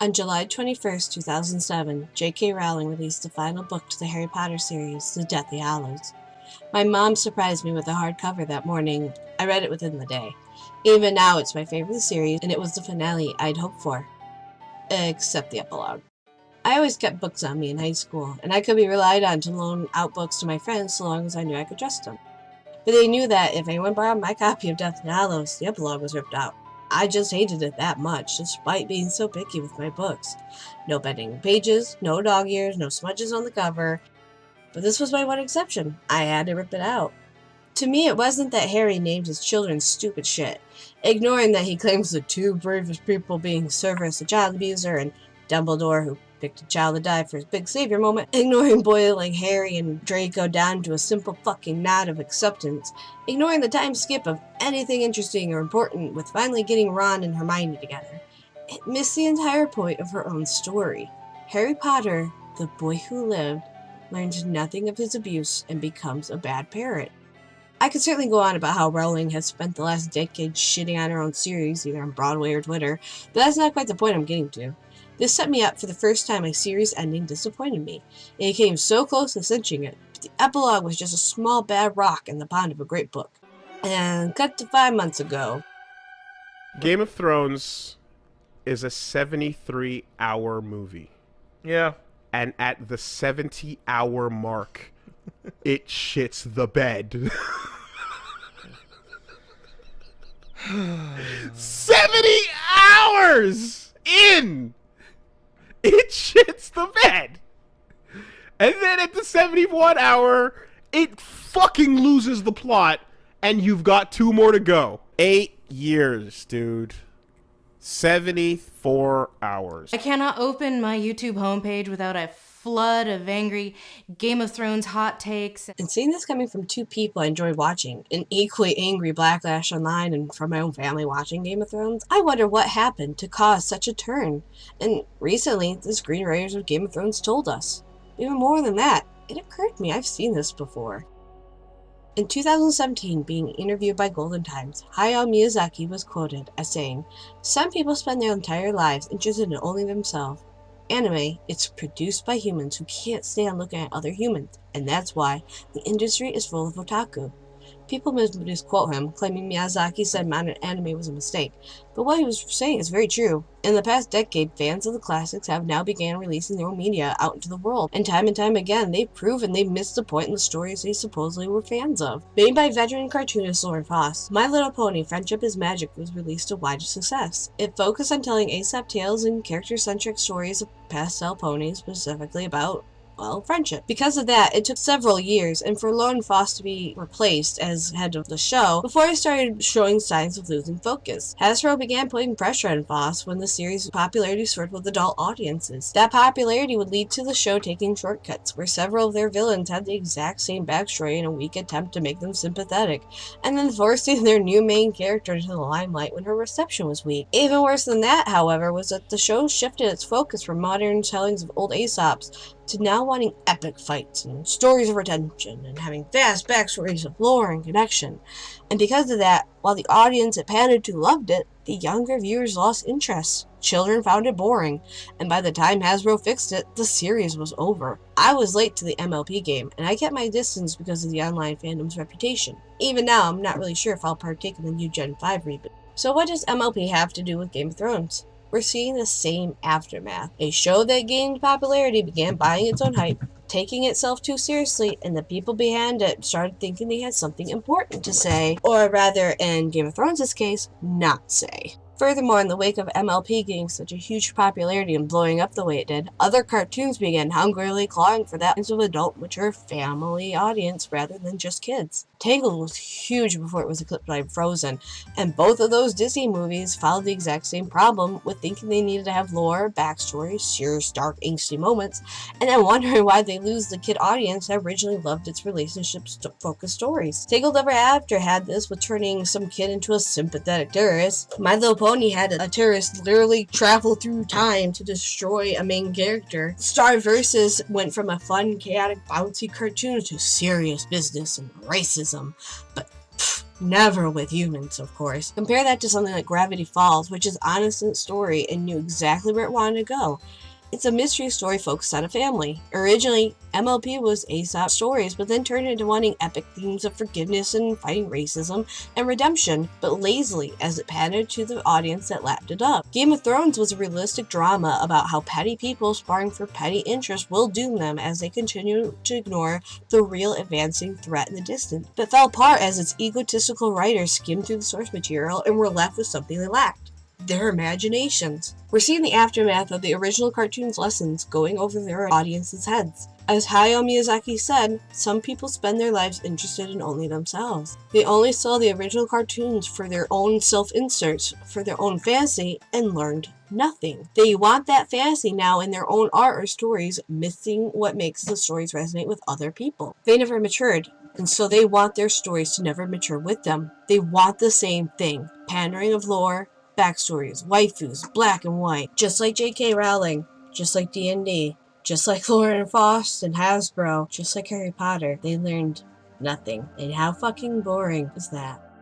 On July 21st, 2007, J.K. Rowling released the final book to the Harry Potter series, The Deathly Hallows. My mom surprised me with a hardcover that morning. I read it within the day. Even now, it's my favorite series, and it was the finale I'd hoped for. Except the epilogue. I always kept books on me in high school, and I could be relied on to loan out books to my friends so long as I knew I could trust them. But they knew that if anyone borrowed my copy of Deathly Hallows, the epilogue was ripped out. I just hated it that much, despite being so picky with my books. No bending pages, no dog ears, no smudges on the cover. But this was my one exception. I had to rip it out. To me, it wasn't that Harry named his children stupid shit, ignoring that he claims the two bravest people being Severus, the child abuser, and Dumbledore, who picked a child to die for his big savior moment, ignoring boiling Harry and Draco down to a simple fucking nod of acceptance, ignoring the time skip of anything interesting or important with finally getting Ron and Hermione together. It missed the entire point of her own story. Harry Potter, the boy who lived, learns nothing of his abuse and becomes a bad parent. I could certainly go on about how Rowling has spent the last decade shitting on her own series, either on Broadway or Twitter, but that's not quite the point I'm getting to. This set me up for the first time a series ending disappointed me. It came so close to cinching it, but the epilogue was just a small bad rock in the pond of a great book. And cut to 5 months ago. Game of Thrones is a 73-hour movie. Yeah. And at the 70-hour mark, it shits the bed. 70 hours in! It shits the bed. And then at the 71 hour, it fucking loses the plot, and you've got 2 more to go. 8 years, dude. 74 hours. I cannot open my YouTube homepage without a flood of angry Game of Thrones hot takes. And seeing this coming from 2 people I enjoy watching, an equally angry backlash online and from my own family watching Game of Thrones, I wonder what happened to cause such a turn. And recently, the screenwriters of Game of Thrones told us. Even more than that, it occurred to me I've seen this before. In 2017, being interviewed by Golden Times, Hayao Miyazaki was quoted as saying, "Some people spend their entire lives interested in only themselves. Anime, it's produced by humans who can't stand looking at other humans, and that's why the industry is full of otaku." People misquote him, claiming Miyazaki said modern anime was a mistake, but what he was saying is very true. In the past decade, fans of the classics have now began releasing their own media out into the world, and time again, they've proven they've missed the point in the stories they supposedly were fans of. Made by veteran cartoonist Lauren Foss, My Little Pony: Friendship is Magic was released to wide success. It focused on telling Aesop tales and character-centric stories of pastel ponies, specifically about friendship. Because of that, it took several years, and for Lauren Foss to be replaced as head of the show before he started showing signs of losing focus. Hasbro began putting pressure on Foss when the series' popularity soared with adult audiences. That popularity would lead to the show taking shortcuts, where several of their villains had the exact same backstory in a weak attempt to make them sympathetic, and then forcing their new main character into the limelight when her reception was weak. Even worse than that, however, was that the show shifted its focus from modern tellings of old Aesops to now wanting epic fights and stories of redemption and having vast backstories of lore and connection. And because of that, while the audience it pandered to loved it, the younger viewers lost interest. Children found it boring, and by the time Hasbro fixed it, the series was over. I was late to the MLP game, and I kept my distance because of the online fandom's reputation. Even now, I'm not really sure if I'll partake in the new Gen 5 reboot. So what does MLP have to do with Game of Thrones? We're seeing the same aftermath. A show that gained popularity began buying its own hype, taking itself too seriously, and the people behind it started thinking they had something important to say, or rather, in Game of Thrones' case, not say. Furthermore, in the wake of MLP getting such a huge popularity and blowing up the way it did, other cartoons began hungrily clawing for that of adult, mature family audience rather than just kids. Tangled was huge before it was eclipsed by Frozen, and both of those Disney movies followed the exact same problem with thinking they needed to have lore, backstory, serious, dark, angsty moments, and then wondering why they lose the kid audience that originally loved its relationship-focused stories. Tangled Ever After had this with turning some kid into a sympathetic terrorist. My Little Pony had a terrorist literally travel through time to destroy a main character. Star Versus went from a fun, chaotic, bouncy cartoon to serious business and racism. But Never with humans, of course. Compare that to something like Gravity Falls, which is honest in its story and knew exactly where it wanted to go. It's a mystery story focused on a family. Originally, MLP was Aesop stories, but then turned into wanting epic themes of forgiveness and fighting racism and redemption, but lazily as it pandered to the audience that lapped it up. Game of Thrones was a realistic drama about how petty people sparring for petty interests will doom them as they continue to ignore the real advancing threat in the distance, but fell apart as its egotistical writers skimmed through the source material and were left with something they lacked: their imaginations. We're seeing the aftermath of the original cartoon's lessons going over their audience's heads. As Hayao Miyazaki said, some people spend their lives interested in only themselves. They only saw the original cartoons for their own self-inserts, for their own fantasy, and learned nothing. They want that fantasy now in their own art or stories, missing what makes the stories resonate with other people. They never matured, and so they want their stories to never mature with them. They want the same thing: pandering of lore, backstories, waifus, black and white, just like J.K. Rowling, just like D&D, just like Lauren Faust and Hasbro, just like Harry Potter. They learned nothing. And how fucking boring is that?